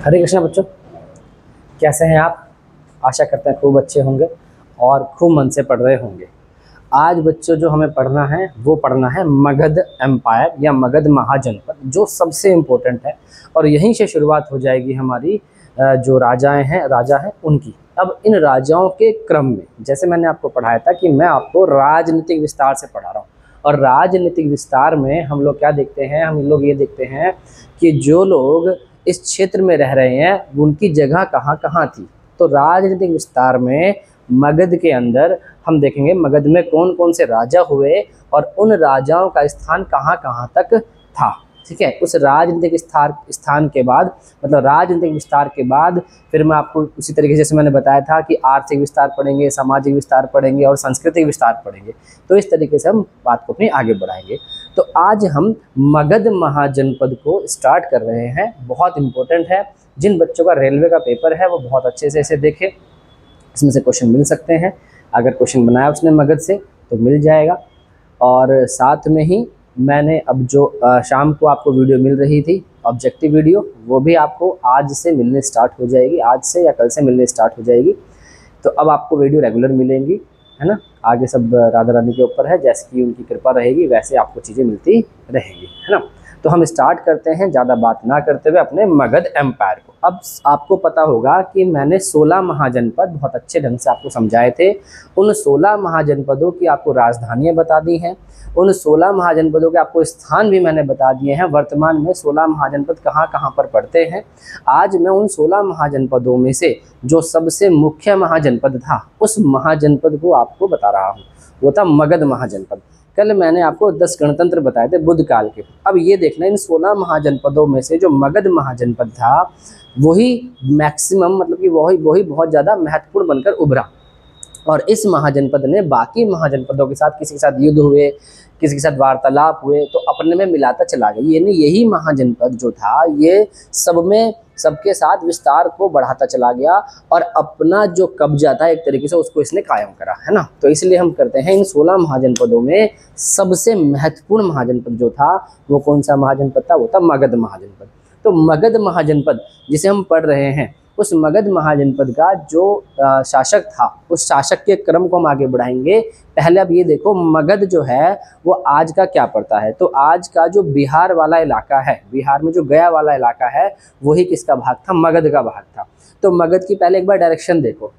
हरे कृष्णा बच्चों, कैसे हैं आप? आशा करते हैं खूब अच्छे होंगे और खूब मन से पढ़ रहे होंगे। आज बच्चों जो हमें पढ़ना है वो पढ़ना है मगध एम्पायर या मगध महाजनपद, जो सबसे इम्पोर्टेंट है और यहीं से शुरुआत हो जाएगी हमारी जो राजा हैं उनकी। अब इन राजाओं के क्रम में जैसे मैंने आपको पढ़ाया था कि मैं आपको राजनीतिक विस्तार से पढ़ा रहा हूँ, और राजनीतिक विस्तार में हम लोग क्या देखते हैं, हम लोग ये देखते हैं कि जो लोग इस क्षेत्र में रह रहे हैं उनकी जगह कहाँ कहाँ थी। तो राजनीतिक विस्तार में मगध के अंदर हम देखेंगे मगध में कौन कौन से राजा हुए और उन राजाओं का स्थान कहाँ कहाँ तक था। ठीक है, उस राजनीतिक स्थान के बाद मतलब राजनीतिक विस्तार के बाद फिर मैं आपको उसी तरीके से जैसे मैंने बताया था कि आर्थिक विस्तार पढ़ेंगे, सामाजिक विस्तार पढ़ेंगे और सांस्कृतिक विस्तार पढ़ेंगे। तो इस तरीके से हम बात को अपनी आगे बढ़ाएंगे। तो आज हम मगध महाजनपद को स्टार्ट कर रहे हैं। बहुत इंपॉर्टेंट है। जिन बच्चों का रेलवे का पेपर है वो बहुत अच्छे से इसे देखें, इसमें से क्वेश्चन मिल सकते हैं। अगर क्वेश्चन बनाया उसने मगध से तो मिल जाएगा। और साथ में ही मैंने अब जो शाम को आपको वीडियो मिल रही थी ऑब्जेक्टिव वीडियो, वो भी आपको आज से मिलने स्टार्ट हो जाएगी, आज से या कल से मिलने स्टार्ट हो जाएगी। तो अब आपको वीडियो रेगुलर मिलेंगी, है ना। आगे सब राधा रानी के ऊपर है, जैसे कि उनकी कृपा रहेगी वैसे आपको चीज़ें मिलती रहेंगी, है ना। तो हम स्टार्ट करते हैं ज़्यादा बात ना करते हुए अपने मगध एम्पायर को। अब आपको पता होगा कि मैंने 16 महाजनपद बहुत अच्छे ढंग से आपको समझाए थे। उन 16 महाजनपदों की आपको राजधानियाँ बता दी हैं, उन 16 महाजनपदों के आपको स्थान भी मैंने बता दिए हैं। वर्तमान में 16 महाजनपद कहाँ कहाँ पर पड़ते हैं। आज मैं उन 16 महाजनपदों में से जो सबसे मुख्य महाजनपद था उस महाजनपद को आपको बता रहा हूँ, वो था मगध महाजनपद। कल मैंने आपको 10 गणतंत्र बताए थे बुद्ध काल के। अब ये देखना, इन 16 महाजनपदों में से जो मगध महाजनपद था वही मैक्सिमम मतलब कि वही बहुत ज़्यादा महत्वपूर्ण बनकर उभरा। और इस महाजनपद ने बाकी महाजनपदों के साथ किसी के साथ युद्ध हुए, किसी के साथ वार्तालाप हुए तो अपने में मिलाता चला गया। यानी यही महाजनपद जो था ये सबके साथ विस्तार को बढ़ाता चला गया और अपना जो कब्जा था एक तरीके से उसको इसने कायम करा, है ना। तो इसलिए हम करते हैं इन 16 महाजनपदों में सबसे महत्वपूर्ण महाजनपद जो था वो कौन सा महाजनपद था, वो था मगध महाजनपद। तो मगध महाजनपद जिसे हम पढ़ रहे हैं उस मगध महाजनपद का जो शासक था उस शासक के क्रम को हम आगे बढ़ाएंगे। पहले अब ये देखो मगध जो है वो आज का क्या पड़ता है। तो आज का जो बिहार वाला इलाका है, बिहार में जो गया वाला इलाका है वही किसका भाग था, मगध का भाग था। तो मगध की पहले एक बार डायरेक्शन देखो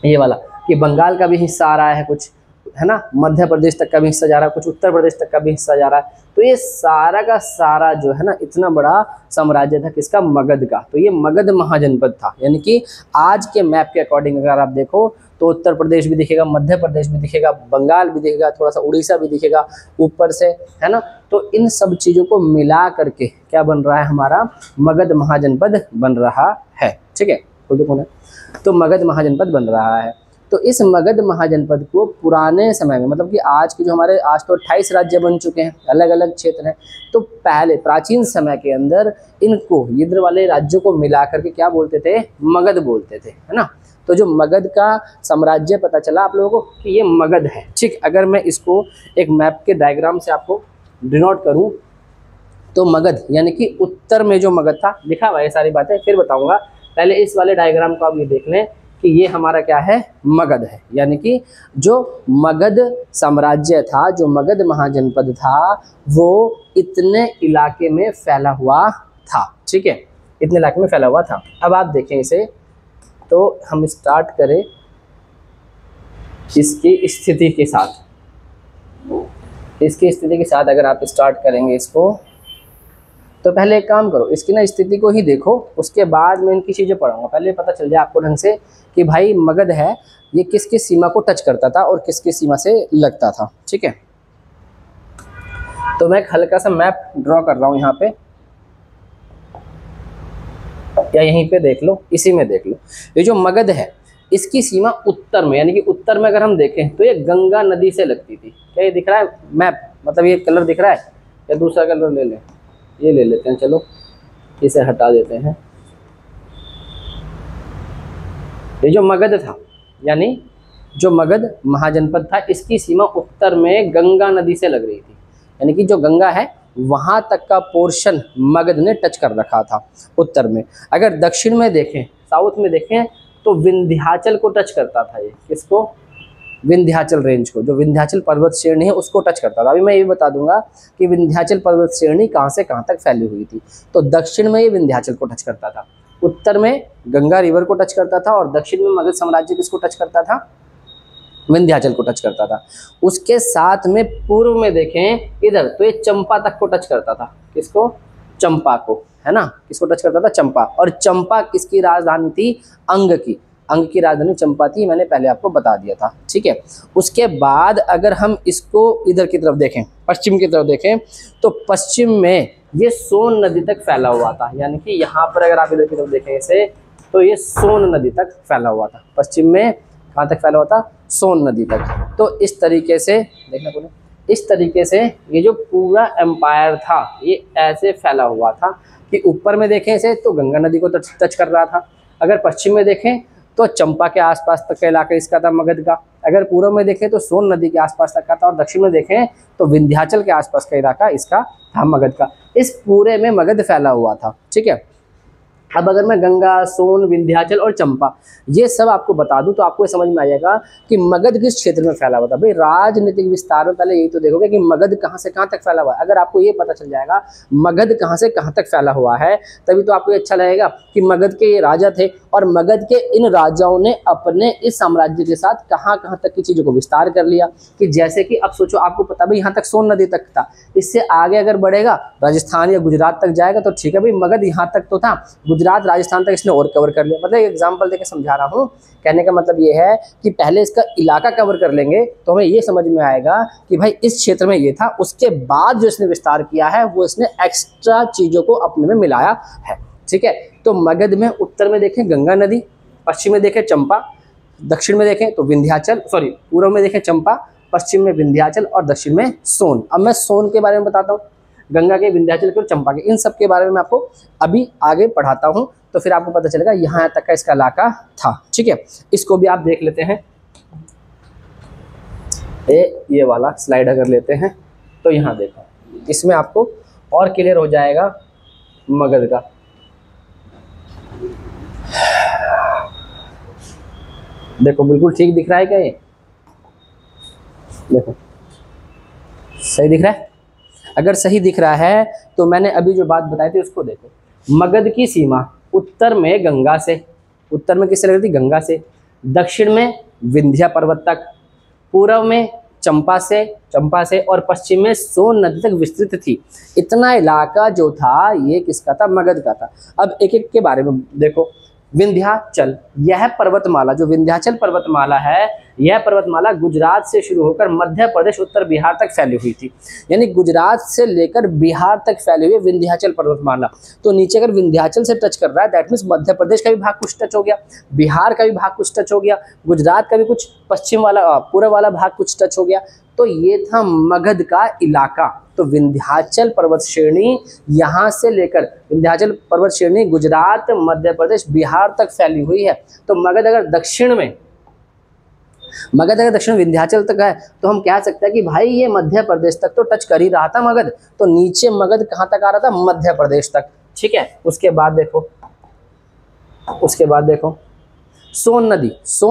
ये वाला कि बंगाल का भी हिस्सा आ रहा है कुछ, है ना, मध्य प्रदेश तक का भी हिस्सा जा रहा है, कुछ उत्तर प्रदेश तक का भी हिस्सा जा रहा है। तो ये सारा का सारा जो है ना इतना बड़ा साम्राज्य था किसका, मगध का। तो ये मगध महाजनपद था। यानी कि आज के मैप के अकॉर्डिंग अगर आप देखो तो उत्तर प्रदेश भी दिखेगा, मध्य प्रदेश भी दिखेगा, बंगाल भी दिखेगा, थोड़ा सा उड़ीसा भी दिखेगा ऊपर से, है ना। तो इन सब चीज़ों को मिला करके क्या बन रहा है, हमारा मगध महाजनपद बन रहा है। ठीक है, तो मगध महाजनपद बन रहा है। तो इस मगध महाजनपद को पुराने समय में मतलब कि आज के जो हमारे आज तो 28 राज्य बन चुके हैं, अलग अलग क्षेत्र हैं। तो पहले प्राचीन समय के अंदर इनको इधर वाले राज्यों को मिला करके क्या बोलते थे, मगध बोलते थे, है ना। तो जो मगध का साम्राज्य पता चला आप लोगों को कि ये मगध है। ठीक, अगर मैं इसको एक मैप के डायग्राम से आपको डिनोट करूँ तो मगध यानी कि उत्तर में जो मगध था, लिखा हुआ है सारी बातें फिर बताऊँगा। पहले इस वाले डायग्राम को आप ये देख लें कि ये हमारा क्या है, मगध है। यानी कि जो मगध साम्राज्य था, जो मगध महाजनपद था वो इतने इलाके में फैला हुआ था। ठीक है, इतने इलाके में फैला हुआ था। अब आप देखें इसे, तो हम स्टार्ट करें इसकी स्थिति के साथ। इसकी स्थिति के साथ अगर आप स्टार्ट करेंगे इसको, तो पहले एक काम करो, इसकी ना स्थिति को ही देखो, उसके बाद मैं इनकी चीज़ें पढ़ाऊंगा। पहले पता चल जाए आपको ढंग से कि भाई मगध है ये किस किस सीमा को टच करता था और किस किस सीमा से लगता था। ठीक है, तो मैं एक हल्का सा मैप ड्रॉ कर रहा हूँ यहाँ पे, या यहीं पे देख लो, इसी में देख लो। ये जो मगध है इसकी सीमा उत्तर में, यानी कि उत्तर में अगर हम देखें तो ये गंगा नदी से लगती थी। क्या ये दिख रहा है मैप, मतलब ये कलर दिख रहा है या दूसरा कलर ले लें, ये ले लेते हैं, चलो इसे हटा देते हैं। ये जो मगध था यानी जो मगध महाजनपद था इसकी सीमा उत्तर में गंगा नदी से लग रही थी। यानी कि जो गंगा है वहाँ तक का पोर्शन मगध ने टच कर रखा था उत्तर में। अगर दक्षिण में देखें, साउथ में देखें, तो विंध्याचल को टच करता था ये, किसको? विंध्याचल रेंज को, जो विंध्याचल पर्वत श्रेणी है उसको टच करता था। अभी मैं ये बता दूंगा कि विंध्याचल पर्वत श्रेणी कहाँ से कहाँ तक फैली हुई थी। तो दक्षिण में ये विंध्याचल को टच करता था, उत्तर में गंगा रिवर को टच करता था, और दक्षिण में मगध साम्राज्य किसको टच करता था? विंध्याचल को टच करता था। उसके साथ में पूर्व में देखें इधर, तो ये चंपा तक को टच करता था। किसको? चंपा को, है ना, किसको टच करता था? चंपा। और चंपा किसकी राजधानी थी? अंग की। अंग की राजधानी चंपा थी, मैंने पहले आपको बता दिया था, ठीक है। उसके बाद अगर हम इसको इधर की तरफ देखें, पश्चिम की तरफ देखें, तो पश्चिम में ये सोन नदी तक फैला हुआ था। यानी कि यहाँ पर अगर आप इधर की तरफ देखें इसे, तो ये सोन नदी तक फैला हुआ था। पश्चिम में कहाँ तक फैला हुआ था? सोन नदी तक। तो इस तरीके से देखना बोले, इस तरीके से ये जो पूरा एम्पायर था ये ऐसे फैला हुआ था कि ऊपर में देखें इसे तो गंगा नदी को टच कर रहा था। अगर पश्चिम में देखें तो चंपा के आसपास तक का इलाका इसका था मगध का। अगर पूर्व में देखें तो सोन नदी के आसपास तक का था, और दक्षिण में देखें तो विंध्याचल के आसपास का इलाका इसका था मगध का। इस पूरे में मगध फैला हुआ था, ठीक है। अब अगर मैं गंगा, सोन, विंध्याचल और चंपा ये सब आपको बता दूं तो आपको ये समझ में आ जाएगा कि मगध किस क्षेत्र में फैला हुआ था। भाई राजनीतिक विस्तार में पहले यही तो देखोगे कि मगध कहाँ से कहाँ तक फैला हुआ है। अगर आपको ये पता चल जाएगा मगध कहाँ से कहाँ तक फैला हुआ है, तभी तो आपको ये अच्छा लगेगा कि मगध के ये राजा थे, और मगध के इन राजाओं ने अपने इस साम्राज्य के साथ कहाँ कहाँ तक की चीज़ों को विस्तार कर लिया। कि जैसे कि अब सोचो, आपको पता भाई यहाँ तक सोन नदी तक था, इससे आगे अगर बढ़ेगा राजस्थान या गुजरात तक जाएगा तो ठीक है भाई, मगध यहाँ तक तो था, गुजरात राजस्थान तक इसने और कवर कर लिया। मतलब एग्जांपल देके समझा रहा हूँ। कहने का मतलब ये है कि पहले इसका इलाका कवर कर लेंगे तो हमें ये समझ में आएगा कि भाई इस क्षेत्र में ये था, उसके बाद जो इसने विस्तार किया है वो इसने एक्स्ट्रा चीज़ों को अपने में मिलाया है, ठीक है। तो मगध में उत्तर में देखें गंगा नदी, पश्चिम में देखें चंपा, दक्षिण में देखें तो विंध्याचल, सॉरी पूर्व में देखें चंपा, पश्चिम में विंध्याचल और दक्षिण में सोन। अब मैं सोन के बारे में बताता हूँ, गंगा के, विंध्याचल के और चंपा के, इन सब के बारे में मैं आपको अभी आगे पढ़ाता हूँ, तो फिर आपको पता चलेगा यहाँ तक का इसका इलाका था, ठीक है। इसको भी आप देख लेते हैं। ये वाला स्लाइड अगर लेते हैं तो यहाँ देखो, इसमें आपको और क्लियर हो जाएगा मगध का। देखो बिल्कुल ठीक दिख रहा है क्या? ये देखो सही दिख रहा है। अगर सही दिख रहा है तो मैंने अभी जो बात बताई थी उसको देखो। मगध की सीमा उत्तर में गंगा से, उत्तर में किससे लगती? गंगा से, दक्षिण में विंध्या पर्वत तक, पूर्व में चंपा से और पश्चिम में सोन नदी तक विस्तृत थी। इतना इलाका जो था ये किसका था? मगध का था। अब एक एक के बारे में देखो। विंध्याचल, यह पर्वतमाला जो विंध्याचल पर्वतमाला है, यह पर्वतमाला गुजरात से शुरू होकर मध्य प्रदेश, उत्तर बिहार तक फैली हुई थी। यानी गुजरात से लेकर बिहार तक फैली हुई विंध्याचल पर्वतमाला। तो नीचे अगर विंध्याचल से टच कर रहा है, दैट मीन्स मध्य प्रदेश का भी भाग कुछ टच हो गया, बिहार का भी भाग कुछ टच हो गया, गुजरात का भी कुछ पश्चिम वाला, पूर्व वाला भाग कुछ टच हो गया। तो ये था मगध का इलाका। तो विंध्याचल पर्वत श्रेणी यहाँ से लेकर, विंध्याचल पर्वत श्रेणी गुजरात, मध्य प्रदेश, बिहार तक फैली हुई है। तो मगध अगर दक्षिण विंध्याचल तक है तो हम कह सकते हैं कि भाई ये मध्य प्रदेश तक तो टच कर ही रहा था मगध। तो नीचे मगध कहाँ तक आ रहा था? मध्य प्रदेश तक, ठीक है। उसके बाद देखो सोन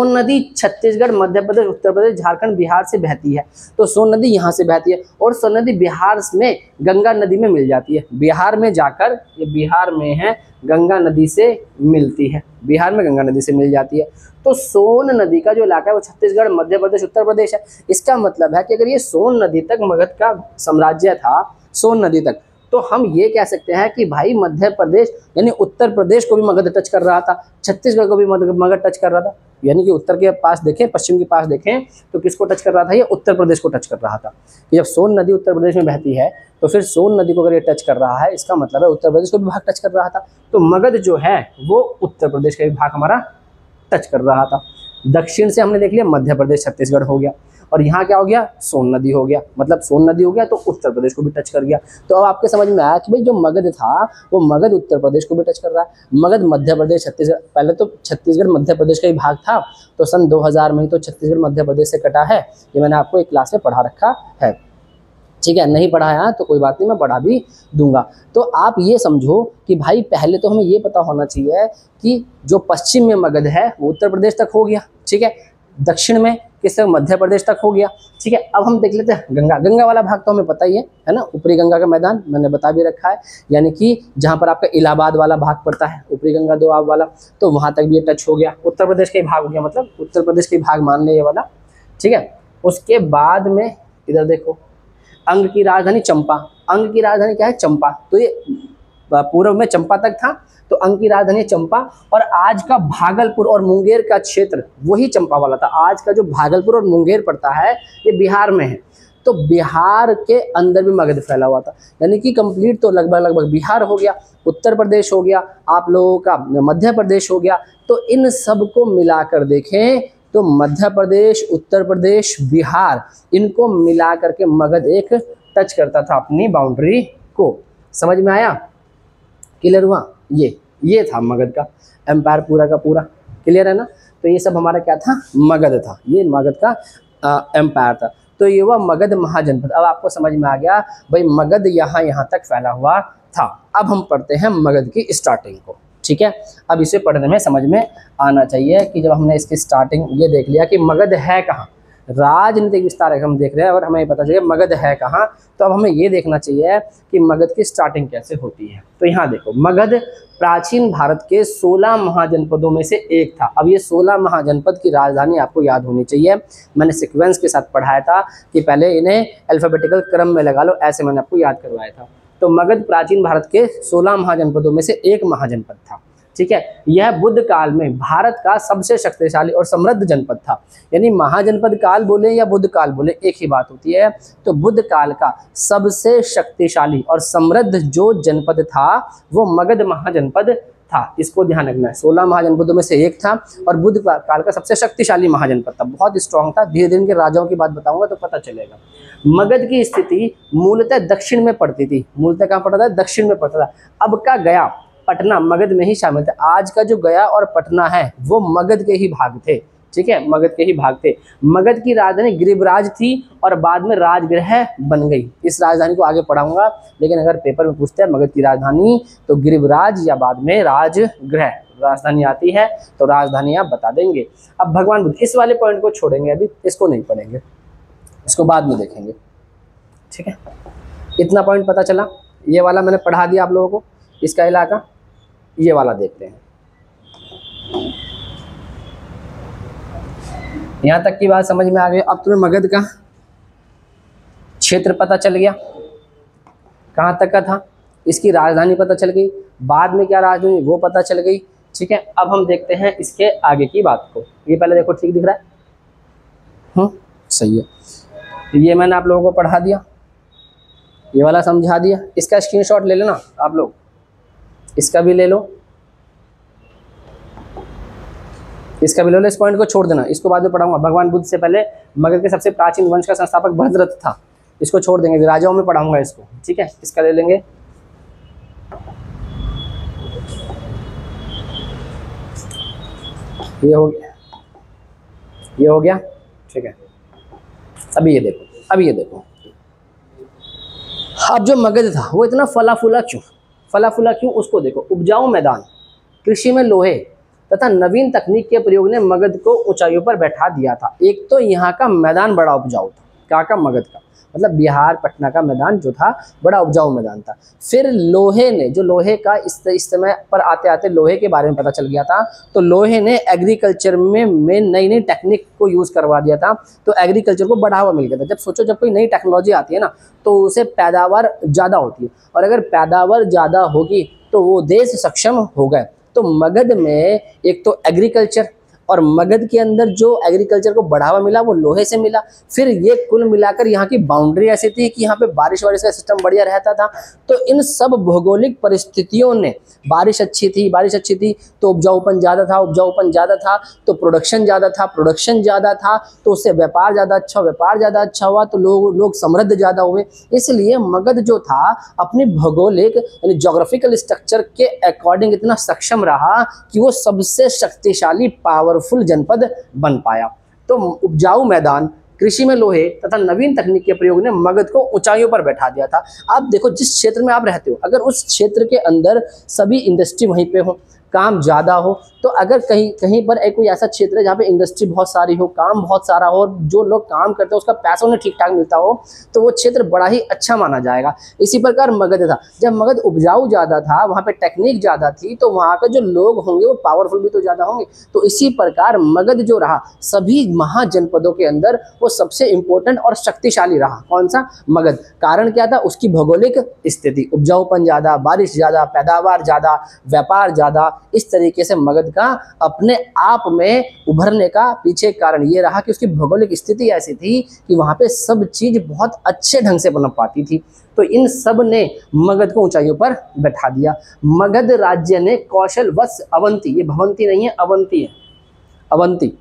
नदी छत्तीसगढ़, मध्य प्रदेश, उत्तर प्रदेश, झारखंड, बिहार से बहती है। तो सोन नदी यहाँ से बहती है, और सोन नदी बिहार में गंगा नदी में मिल जाती है। बिहार में जाकर, ये बिहार में है, गंगा नदी से मिलती है, बिहार में गंगा नदी से मिल जाती है। तो सोन नदी का जो इलाका है वो छत्तीसगढ़, मध्य प्रदेश, उत्तर प्रदेश है। इसका मतलब है कि अगर ये सोन नदी तक मगध का साम्राज्य था, सोन नदी तक, तो हम ये कह सकते हैं कि भाई मध्य प्रदेश यानी उत्तर प्रदेश को भी मगध टच कर रहा था, छत्तीसगढ़ को भी मगध टच कर रहा था। यानी कि उत्तर के पास देखें, पश्चिम के पास देखें तो किसको टच कर रहा था? ये उत्तर प्रदेश को टच कर रहा था। कि जब सोन नदी उत्तर प्रदेश में बहती है तो फिर सोन नदी को अगर ये टच कर रहा है, इसका मतलब है उत्तर प्रदेश को भी भाग टच कर रहा था। तो मगध जो है वो उत्तर प्रदेश का भी भाग हमारा टच कर रहा था। दक्षिण से हमने देख लिया मध्य प्रदेश, छत्तीसगढ़ हो गया, और यहाँ क्या हो गया? सोन नदी हो गया। मतलब सोन नदी हो गया तो उत्तर प्रदेश को भी टच कर गया। तो अब आपके समझ में आया कि भाई जो मगध था वो मगध उत्तर प्रदेश को भी टच कर रहा है, मगध मध्य प्रदेश, छत्तीसगढ़, पहले तो छत्तीसगढ़ मध्य प्रदेश का ही भाग था, तो सन 2000 में ही तो छत्तीसगढ़ मध्य प्रदेश से कटा है। ये मैंने आपको एक क्लास में पढ़ा रखा है। ठीक है, नहीं पढ़ाया तो कोई बात नहीं, मैं पढ़ा भी दूंगा। तो आप ये समझो कि भाई पहले तो हमें ये पता होना चाहिए कि जो पश्चिम में मगध है वो उत्तर प्रदेश तक हो गया, ठीक है, दक्षिण में किस तक, मध्य प्रदेश तक हो गया, ठीक है। अब हम देख लेते हैं गंगा, गंगा वाला भाग तो हमें पता ही है ना, ऊपरी गंगा का मैदान मैंने बता भी रखा है, यानी कि जहाँ पर आपका इलाहाबाद वाला भाग पड़ता है, ऊपरी गंगा दोआब वाला, तो वहाँ तक भी ये टच हो गया, उत्तर प्रदेश का ही भाग हो गया, मतलब उत्तर प्रदेश के भाग मान ले ये वाला, ठीक है। उसके बाद में इधर देखो, अंग की राजधानी चंपा, अंग की राजधानी क्या है, चंपा, तो ये पूर्व में चंपा तक था, तो अंग की राजधानी चंपा, और आज का भागलपुर और मुंगेर का क्षेत्र वही चंपा वाला था। आज का जो भागलपुर और मुंगेर पड़ता है ये बिहार में है, तो बिहार के अंदर भी मगध फैला हुआ था, यानी कि कंप्लीट तो लगभग बिहार हो गया, उत्तर प्रदेश हो गया, आप लोगों का मध्य प्रदेश हो गया। तो इन सब को मिलाकर देखें तो मध्य प्रदेश, उत्तर प्रदेश, बिहार, इनको मिला करके मगध एक टच करता था अपनी बाउंड्री को। समझ में आया, क्लियर हुआ? ये था मगध का एम्पायर पूरा का पूरा, क्लियर है ना। तो ये सब हमारा क्या था, मगध था, ये मगध का एम्पायर था। तो ये हुआ मगध महाजनपद। अब आपको समझ में आ गया भाई मगध यहाँ तक फैला हुआ था। अब हम पढ़ते हैं मगध की स्टार्टिंग को, ठीक है। अब इसे पढ़ने में समझ में आना चाहिए कि जब हमने इसकी स्टार्टिंग ये देख लिया कि मगध है कहाँ, राजनीतिक विस्तार हम देख रहे हैं और हमें पता चाहिए मगध है कहाँ, तो अब हमें ये देखना चाहिए कि मगध की स्टार्टिंग कैसे होती है। तो यहाँ देखो, मगध प्राचीन भारत के 16 महाजनपदों में से एक था। अब ये 16 महाजनपद की राजधानी आपको याद होनी चाहिए, मैंने सीक्वेंस के साथ पढ़ाया था कि पहले इन्हें अल्फाबेटिकल क्रम में लगा लो, ऐसे मैंने आपको याद करवाया था। तो मगध प्राचीन भारत के 16 महाजनपदों में से एक महाजनपद था, ठीक है। यह बुद्ध काल में भारत का सबसे शक्तिशाली और समृद्ध जनपद था। यानी महाजनपद काल बोले या बुद्ध काल बोले एक ही बात होती है। तो बुद्ध काल का सबसे शक्तिशाली और समृद्ध जो जनपद था वो मगध महाजनपद था, इसको ध्यान रखना है। 16 महाजनपदों में से एक था और बुद्ध काल का सबसे शक्तिशाली महाजनपद था, बहुत स्ट्रांग था। धीरे धीरे इनके राजाओं की बात बताऊंगा तो पता चलेगा। मगध की स्थिति मूलतः दक्षिण में पड़ती थी, मूलतः कहाँ पड़ता था, दक्षिण में पड़ता था। अब का गया, पटना मगध में ही शामिल थे। आज का जो गया और पटना है वो मगध के ही भाग थे, ठीक है, मगध के ही भाग थे। मगध की राजधानी गिरिब्राज थी और बाद में राजगृह बन गई। इस राजधानी को आगे पढ़ाऊंगा, लेकिन अगर पेपर में पूछते हैं मगध की राजधानी तो गिरिब्राज या बाद में राजगृह राजधानी आती है, तो राजधानी आप बता देंगे। अब भगवान बुद्ध, इस वाले पॉइंट को छोड़ेंगे, अभी इसको नहीं पढ़ेंगे, इसको बाद में देखेंगे, ठीक है। इतना पॉइंट पता चला, ये वाला मैंने पढ़ा दिया आप लोगों को, इसका इलाका। ये वाला देखते हैं, यहां तक की बात समझ में आ गई। अब तुम्हें मगध का क्षेत्र पता चल गया, कहां तक का था, इसकी राजधानी पता चल गई, बाद में क्या राजधानी वो पता चल गई, ठीक है। अब हम देखते हैं इसके आगे की बात को। ये पहले देखो, ठीक दिख रहा है, सही है। ये मैंने आप लोगों को पढ़ा दिया, ये वाला समझा दिया। इसका स्क्रीनशॉट ले लेना आप लोग, इसका भी ले लो, इसका भी ले लो, इस पॉइंट को छोड़ देना, इसको बाद में पढ़ाऊंगा। भगवान बुद्ध से पहले मगध के सबसे प्राचीन वंश का संस्थापक भद्रथ था, इसको छोड़ देंगे, राजाओं में पढ़ाऊंगा इसको, ठीक है। इसका ले लेंगे, ये हो गया, ये हो गया, ठीक है। अभी ये देखो, अभी ये देखो, अब जो मगध था वो इतना फला फूला क्यों, उसको देखो। उपजाऊ मैदान, कृषि में लोहे तथा नवीन तकनीक के प्रयोग ने मगध को ऊंचाइयों पर बैठा दिया था। एक तो यहाँ का मैदान बड़ा उपजाऊ था, क्या का, मगध का, मतलब बिहार पटना का मैदान जो था बड़ा उपजाऊ मैदान था। फिर लोहे ने, जो लोहे का इस समय पर आते आते लोहे के बारे में पता चल गया था, तो लोहे ने एग्रीकल्चर में नई नई टेक्निक को यूज़ करवा दिया था, तो एग्रीकल्चर को बढ़ावा मिल गया था। जब सोचो, जब कोई नई टेक्नोलॉजी आती है ना तो उसे पैदावार ज़्यादा होती है, और अगर पैदावार ज़्यादा होगी तो वो देश सक्षम हो गए। तो मगध में एक तो एग्रीकल्चर, और मगध के अंदर जो एग्रीकल्चर को बढ़ावा मिला वो लोहे से मिला। फिर ये कुल मिलाकर यहाँ की बाउंड्री ऐसी थी कि यहाँ पे बारिश वारिश का सिस्टम बढ़िया रहता था। तो इन सब भौगोलिक परिस्थितियों ने, बारिश अच्छी थी तो उपजाऊपन ज़्यादा था तो प्रोडक्शन ज़्यादा था तो उससे व्यापार ज़्यादा अच्छा हुआ, तो लोग समृद्ध ज़्यादा हुए। इसलिए मगध जो था अपनी भौगोलिक यानी जोग्राफिकल स्ट्रक्चर के अकॉर्डिंग इतना सक्षम रहा कि वो सबसे शक्तिशाली पावरफुल जनपद बन पाया। तो उपजाऊ मैदान, कृषि में लोहे तथा नवीन तकनीक के प्रयोग ने मगध को ऊंचाइयों पर बैठा दिया था। आप देखो, जिस क्षेत्र में आप रहते हो, अगर उस क्षेत्र के अंदर सभी इंडस्ट्री वहीं पे हो, काम ज़्यादा हो, तो अगर कहीं कहीं पर एक कोई ऐसा क्षेत्र है जहाँ पे इंडस्ट्री बहुत सारी हो, काम बहुत सारा हो, और जो लोग काम करते हैं उसका पैसा उन्हें ठीक ठाक मिलता हो, तो वो क्षेत्र बड़ा ही अच्छा माना जाएगा। इसी प्रकार मगध था, जब मगध उपजाऊ ज़्यादा था, वहाँ पे टेक्निक ज़्यादा थी, तो वहाँ के जो लोग होंगे वो पावरफुल भी तो ज़्यादा होंगे। तो इसी प्रकार मगध जो रहा सभी महाजनपदों के अंदर वो सबसे इंपॉर्टेंट और शक्तिशाली रहा। कौन सा? मगध। कारण क्या था? उसकी भौगोलिक स्थिति, उपजाऊपन ज़्यादा, बारिश ज़्यादा, पैदावार ज़्यादा, व्यापार ज़्यादा। इस तरीके से मगध का अपने आप में उभरने का पीछे कारण ये रहा कि उसकी भौगोलिक स्थिति ऐसी थी कि वहाँ पे सब चीज़ बहुत अच्छे ढंग से बन पाती थी। तो इन सब ने मगध को ऊंचाइयों पर बैठा दिया। मगध राज्य ने कौशल वत्स अवंती, ये भवंती नहीं है, अवंती है, अवंती।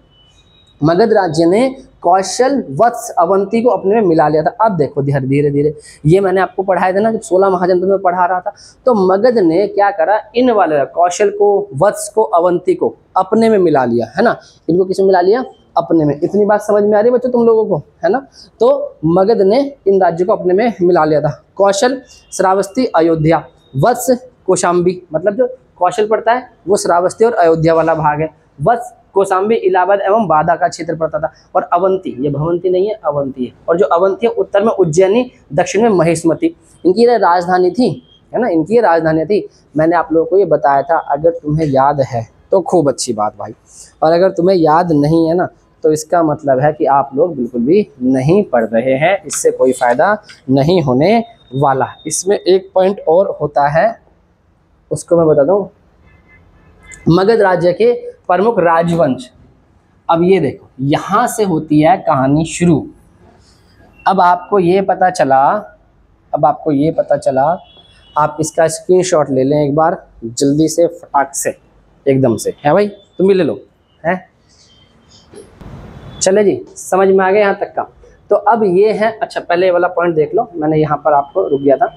मगध राज्य ने कौशल वत्स अवंती को अपने में मिला लिया था। अब देखो धीरे धीरे, ये मैंने आपको पढ़ाया था ना, जब 16 महाजनपद में पढ़ा रहा था, तो मगध ने क्या करा, इन वाले कौशल को, वत्स को, अवंती को अपने में मिला लिया, है ना। इनको किसमें मिला लिया? अपने में। इतनी बात समझ में आ रही है बच्चों तुम लोगों को, है ना। तो मगध ने इन राज्यों को अपने में मिला लिया था। कौशल श्रावस्ती अयोध्या, वत्स कौशाम्बी, मतलब जो कौशल पड़ता है वो श्रावस्ती और अयोध्या वाला भाग है। वत्स कौशाम्बी इलाहाबाद एवं बादा का क्षेत्र पड़ता था। और अवंती, ये भवंती नहीं है, अवंती है। और जो अवंती है उत्तर में उज्जैनी, दक्षिण में महिष्मती, इनकी ये राजधानी थी, है ना, इनकी ये राजधानी थी। मैंने आप लोगों को ये बताया था, अगर तुम्हें याद है तो खूब अच्छी बात भाई, और अगर तुम्हें याद नहीं है ना, तो इसका मतलब है कि आप लोग बिल्कुल भी नहीं पढ़ रहे हैं, इससे कोई फ़ायदा नहीं होने वाला। इसमें एक पॉइंट और होता है, उसको मैं बता दूँ। मगध राज्य के प्रमुख राजवंश, अब ये देखो, यहाँ से होती है कहानी शुरू। अब आपको ये पता चला, आप इसका स्क्रीनशॉट ले लें एक बार जल्दी से, फटाक से, एकदम से, है भाई, तुम भी ले लो, है। चले जी, समझ में आ गया यहाँ तक का। तो अब ये है, अच्छा पहले वाला पॉइंट देख लो, मैंने यहाँ पर आपको रुक गया था।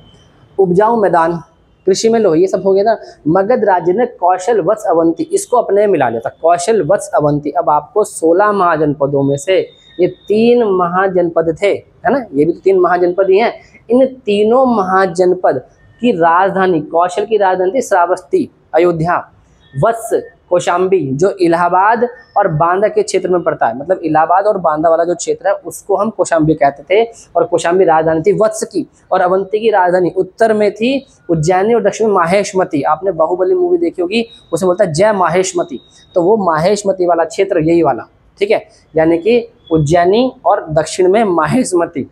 उपजाऊ मैदान, कृषि में लोहे, ये सब हो गया था। मगध राज्य ने कौशल वत्स अवंती, इसको अपने में मिला लिया था, कौशल वत्स अवंती। अब आपको 16 महाजनपदों में से ये 3 महाजनपद थे, है ना, ये भी तो 3 महाजनपद ही हैं। इन तीनों महाजनपद की राजधानी, कौशल की राजधानी थी श्रावस्ती, अयोध्या। वत्स कौशाम्बी जो इलाहाबाद और बांदा के क्षेत्र में पड़ता है, मतलब इलाहाबाद और बांदा वाला जो क्षेत्र है उसको हम कौशाम्बी कहते थे। और कौशाम्बी राजधानी थी वत्स की, और अवंती की राजधानी उत्तर में थी उज्जैनी, और दक्षिण में माहेशमती। आपने बाहुबली मूवी देखी होगी, उसे बोलता है जय माहेशमती, तो वो माहेशमती वाला क्षेत्र यही वाला, ठीक है, यानी कि उज्जैनी और दक्षिण में माहेशमती।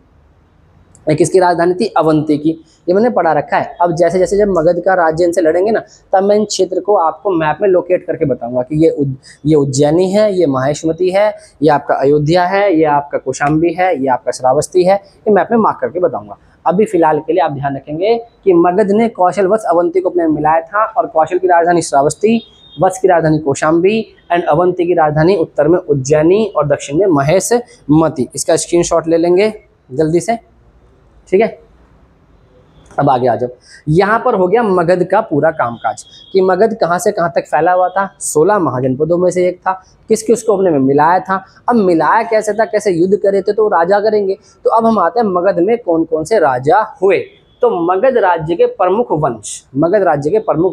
एक इसकी राजधानी थी अवंती की, ये मैंने पढ़ा रखा है। अब जैसे जैसे जब मगध का राज्य इनसे लड़ेंगे ना, तब मैं इन क्षेत्र को आपको मैप में लोकेट करके बताऊंगा कि ये उज्जैनी है, ये माहेशमती है, ये आपका अयोध्या है, ये आपका कौशाम्बी है, ये आपका श्रावस्ती है, ये मैप में मार्क करके बताऊंगा। अभी फिलहाल के लिए आप ध्यान रखेंगे कि मगध ने कौशल वत्स अवंती को अपने मिलाया था, और कौशल की राजधानी श्रावस्ती, वत्स की राजधानी कौशाम्बी एंड अवंती की राजधानी उत्तर में उज्जैनी और दक्षिण में माहेशमती। इसका स्क्रीनशॉट ले लेंगे जल्दी से, ठीक है। अब आगे आ जाओ, यहाँ पर हो गया मगध का पूरा कामकाज कि मगध कहाँ से कहाँ तक फैला हुआ था। 16 महाजनपदों में से एक था, किस किस को अपने में मिलाया था। अब मिलाया कैसे था, कैसे युद्ध करे थे, तो राजा करेंगे। तो अब हम आते हैं मगध में कौन कौन से राजा हुए। तो मगध राज्य के प्रमुख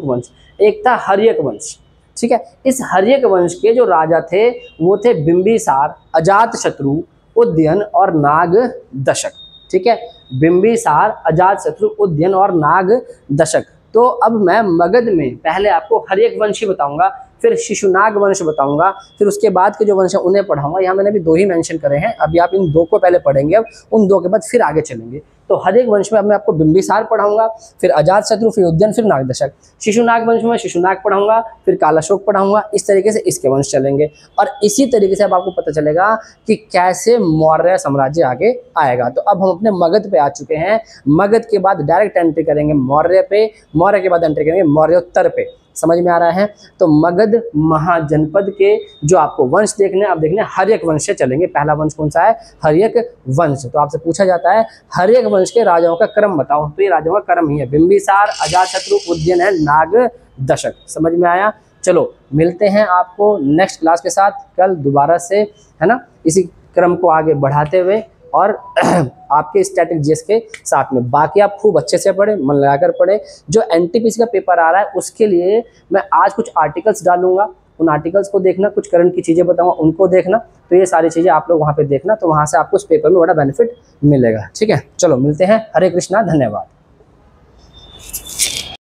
वंश, एक था हर्यक वंश, ठीक है। इस हर्यक वंश के जो राजा थे वो थे बिंबिसार, अजातशत्रु, उदयन और नाग दशक, ठीक है। बिंबिसार, अजातशत्रु, उदयन और नाग दशक। तो अब मैं मगध में पहले आपको हर्यक वंश ही बताऊंगा, फिर शिशुनाग वंश बताऊंगा, फिर उसके बाद के जो वंश है उन्हें पढ़ाऊंगा। यहाँ मैंने अभी 2 ही मेंशन करे हैं, अभी आप इन 2 को पहले पढ़ेंगे, अब उन 2 के बाद फिर आगे चलेंगे। तो हर्यक वंश में अब मैं आपको बिंबिसार पढ़ाऊंगा, फिर अजातशत्रु, फिर उदयन, फिर नाग दशक। शिशुनाग वंश में शिशुनाग पढ़ाऊंगा, फिर कालाशोक पढ़ाऊंगा। इस तरीके से इसके वंश चलेंगे, और इसी तरीके से अब आपको पता चलेगा कि कैसे मौर्य साम्राज्य आगे आएगा। तो अब हम अपने मगध पे आ चुके हैं। मगध के बाद डायरेक्ट एंट्री करेंगे मौर्य पे, मौर्य के बाद एंट्री करेंगे मौर्योत्तर पे। समझ में आ रहा है। तो मगध महाजनपद के जो आपको वंश देखने, आप देखने हर्यक वंश से चलेंगे। पहला वंश कौन सा है? हर्यक वंश। तो आपसे पूछा जाता है हर्यक वंश के राजाओं का क्रम बताओ, तो ये राजाओं का क्रम ही है बिंबिसार, अजातशत्रु, उदयन है, नाग दशक। समझ में आया। चलो मिलते हैं आपको नेक्स्ट क्लास के साथ कल दोबारा से, है ना, इसी क्रम को आगे बढ़ाते हुए और आपके स्टैटिक जीएस के साथ में। बाकी आप खूब अच्छे से पढ़ें, मन लगाकर पढ़ें। जो एनटीपीसी का पेपर आ रहा है उसके लिए मैं आज कुछ आर्टिकल्स डालूंगा, उन आर्टिकल्स को देखना, कुछ करंट की चीज़ें बताऊंगा उनको देखना। तो ये सारी चीज़ें आप लोग वहाँ पे देखना, तो वहाँ से आपको उस पेपर में बड़ा बेनिफिट मिलेगा। ठीक है, चलो मिलते हैं। हरे कृष्णा, धन्यवाद।